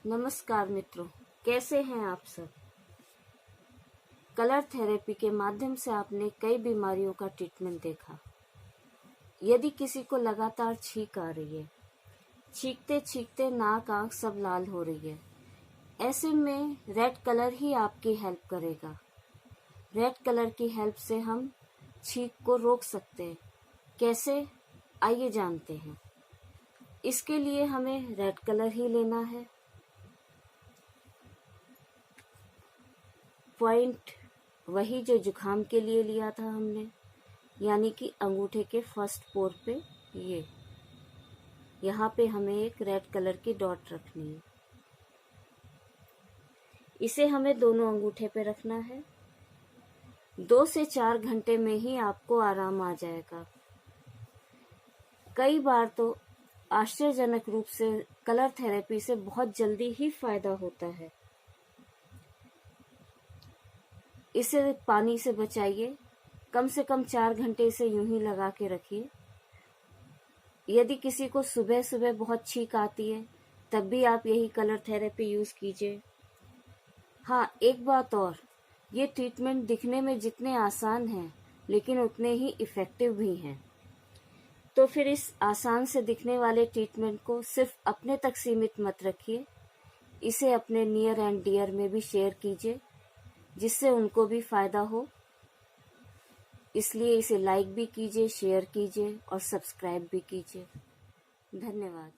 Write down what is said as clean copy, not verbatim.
नमस्कार मित्रों, कैसे हैं आप सब। कलर थेरेपी के माध्यम से आपने कई बीमारियों का ट्रीटमेंट देखा। यदि किसी को लगातार छींक आ रही है, छींकते छींकते नाक आंख सब लाल हो रही है, ऐसे में रेड कलर ही आपकी हेल्प करेगा। रेड कलर की हेल्प से हम छींक को रोक सकते हैं। कैसे, आइए जानते हैं। इसके लिए हमें रेड कलर ही लेना है। पॉइंट वही जो जुखाम के लिए लिया था हमने, यानी कि अंगूठे के फर्स्ट पोर पे यहाँ पे हमें एक रेड कलर की डॉट रखनी है। इसे हमें दोनों अंगूठे पे रखना है। 2 से 4 घंटे में ही आपको आराम आ जाएगा। कई बार तो आश्चर्यजनक रूप से कलर थेरेपी से बहुत जल्दी ही फायदा होता है। इसे पानी से बचाइए। कम से कम 4 घंटे इसे यूं ही लगा के रखिए। यदि किसी को सुबह सुबह बहुत छींक आती है, तब भी आप यही कलर थेरेपी यूज कीजिए। हाँ, एक बात और, ये ट्रीटमेंट दिखने में जितने आसान हैं, लेकिन उतने ही इफेक्टिव भी हैं। तो फिर इस आसान से दिखने वाले ट्रीटमेंट को सिर्फ अपने तक सीमित मत रखिए, इसे अपने नियर एंड डियर में भी शेयर कीजिए, जिससे उनको भी फायदा हो। इसलिए इसे लाइक भी कीजिए, शेयर कीजिए और सब्सक्राइब भी कीजिए। धन्यवाद।